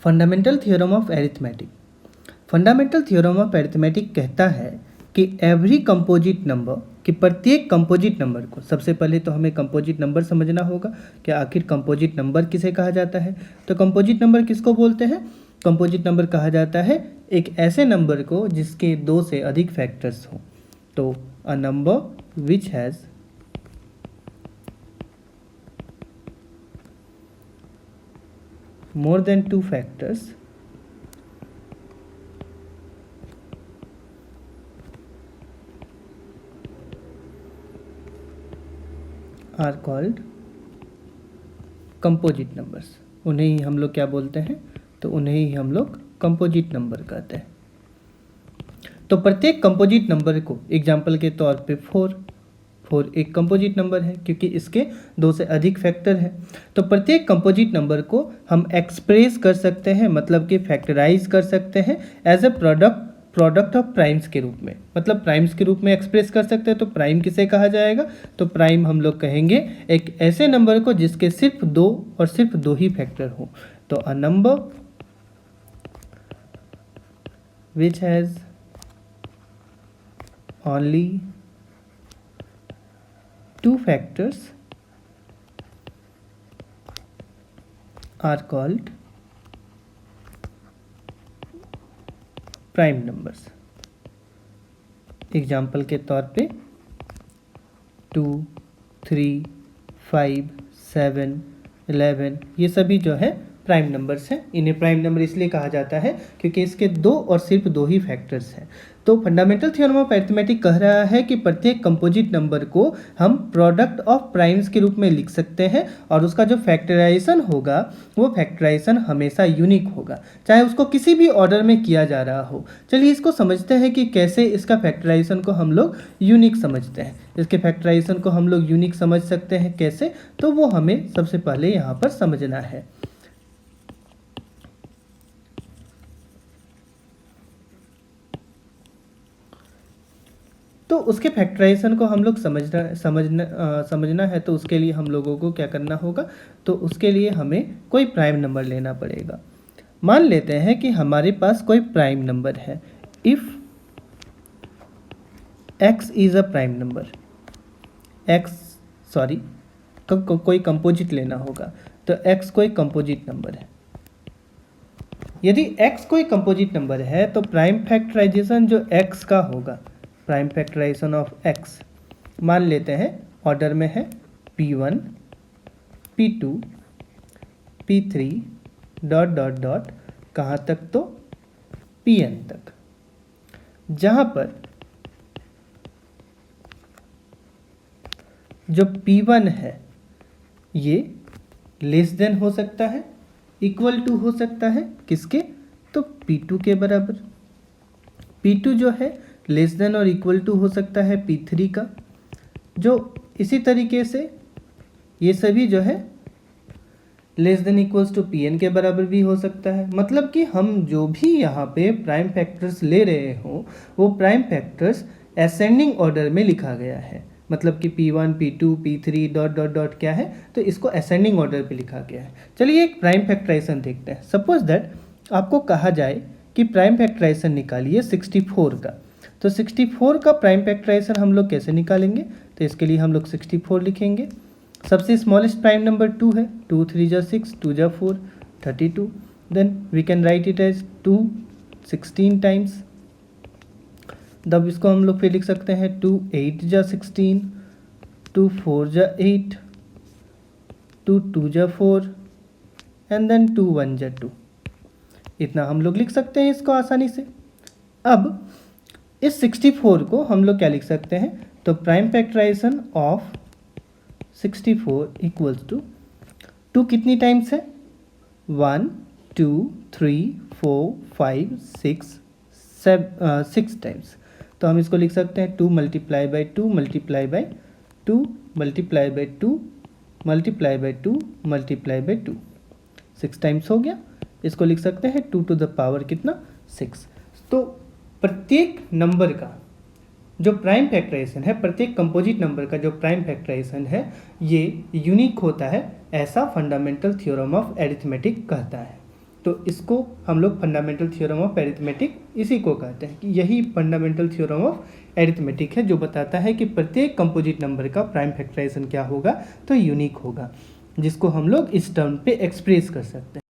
Fundamental theorem of arithmetic. Fundamental theorem of arithmetic कहता है कि एवरी कंपोजिट नंबर, कि प्रत्येक कंपोजिट नंबर को, सबसे पहले तो हमें कंपोजिट नंबर समझना होगा कि आखिर कंपोजिट नंबर किसे कहा जाता है। तो कंपोजिट नंबर किसको बोलते हैं? कंपोजिट नंबर कहा जाता है एक ऐसे नंबर को जिसके दो से अधिक फैक्टर्स हों। तो a number which has more than two factors are called composite numbers। उन्हें ही हम लोग क्या बोलते हैं? तो उन्हें ही हम लोग कंपोजिट नंबर कहते हैं। तो प्रत्येक कंपोजिट नंबर को, एग्जाम्पल के तौर पे 4 एक कंपोजिट नंबर है क्योंकि इसके दो से अधिक फैक्टर हैं। तो प्रत्येक कंपोजिट नंबर को हम एक्सप्रेस कर सकते हैं, मतलब कि फैक्टराइज कर सकते हैं as a product of primes के रूप में, मतलब प्राइम्स के रूप में एक्सप्रेस कर सकते हैं। तो प्राइम किसे कहा जाएगा? तो प्राइम हम लोग कहेंगे एक ऐसे नंबर को जिसके सिर्फ दो और सिर्फ दो ही फैक्टर हो। तो a number which has only two factors are called prime numbers। Example के तौर पे 2, 3, 5, 7, 11 ये सभी जो है प्राइम नंबर्स हैं। इन्हें प्राइम नंबर इसलिए कहा जाता है क्योंकि इसके दो और सिर्फ दो ही फैक्टर्स हैं। तो फंडामेंटल थ्योरम ऑफ अरिथमेटिक कह रहा है कि प्रत्येक कंपोजिट नंबर को हम प्रोडक्ट ऑफ प्राइम्स के रूप में लिख सकते हैं और उसका जो फैक्टराइजेशन होगा वो फैक्टराइजेशन हमेशा यूनिक होगा, चाहे उसको किसी भी ऑर्डर में किया जा रहा हो। चलिए इसको समझते हैं कि कैसे इसका फैक्टराइजेशन को हम लोग यूनिक समझते हैं। इसके फैक्टराइजेशन को हम लोग यूनिक समझ सकते हैं कैसे, तो वो हमें सबसे पहले यहाँ पर समझना है। तो उसके फैक्टराइजेशन को हम लोग समझना है। तो उसके लिए हम लोगों को क्या करना होगा? तो उसके लिए हमें कोई प्राइम नंबर लेना पड़ेगा। मान लेते हैं कि हमारे पास कोई प्राइम नंबर है। If x is a prime number, कोई कंपोजिट लेना होगा। तो x कोई कंपोजिट नंबर है। यदि x कोई कंपोजिट नंबर है तो प्राइम फैक्टराइजेशन जो x का होगा, प्राइम फैक्टराइजेशन ऑफ x, मान लेते हैं ऑर्डर में है p1, p2, p3 dot dot dot कहाँ तक? तो pn तक, जहाँ पर जो p1 है ये लेस देन हो सकता है, इक्वल टू हो सकता है किसके? तो p2 के बराबर। p2 जो है लेस देन और इक्वल टू हो सकता है p3 का, जो इसी तरीके से ये सभी जो है less than equals to pn के बराबर भी हो सकता है। मतलब कि हम जो भी यहाँ पे प्राइम फैक्टर्स ले रहे हों वो प्राइम फैक्टर्स असेंडिंग ऑर्डर में लिखा गया है। मतलब कि p1, p2, p3 dot dot dot क्या है? तो इसको असेंडिंग ऑर्डर पे लिखा गया है। चलिए एक प्राइम फैक्टराइजेशन देखते हैं। सपोज दैट आपको कहा जाए कि प्राइम फैक्टराइजेशन निकालिए 64 का। तो 64 का प्राइम फैक्टराइजेशन हम लोग कैसे निकालेंगे? तो इसके लिए हम लोग 64 लिखेंगे। सबसे स्मॉलेस्ट प्राइम नंबर 2 है, 2 3 जा 6, 2 जा 4, 32। Then we can write it as 2 16 times. तब इसको हम लोग फिर लिख सकते हैं 2 8 जा 16, 2 4 जा 8, 2 2 जा 4 एंड देन 2 1 जा 2। इतना हम लोग लिख सकते हैं इसको आसानी से। अब इस 64 को हम लोग क्या लिख सकते हैं? तो prime factorization of 64 equals to 2 कितनी टाइम्स है? 1 2 3 4 5 6 टाइम्स। तो हम इसको लिख सकते हैं 2 multiply by 2 multiply by 2 multiply by 2 multiply by 2 multiply by 2, 6 times हो गया। इसको लिख सकते हैं 2 टू द पावर कितना? 6। तो प्रत्येक नंबर का जो प्राइम फैक्टराइजेशन है, प्रत्येक कंपोजिट नंबर का जो प्राइम फैक्टराइजेशन है ये यूनिक होता है, ऐसा फंडामेंटल थ्योरम ऑफ अरिथमेटिक कहता है। तो इसको हम लोग फंडामेंटल थ्योरम ऑफ एरिथमेटिक इसी को कहते हैं कि यही फंडामेंटल थ्योरम ऑफ एरिथमेटिक है जो बताता है कि प्रत्येक कंपोजिट नंबर का प्राइम फैक्टराइजेशन क्या होगा, तो यूनिक होगा, जिसको हम लोग इस टर्म पे एक्सप्रेस कर सकते हैं।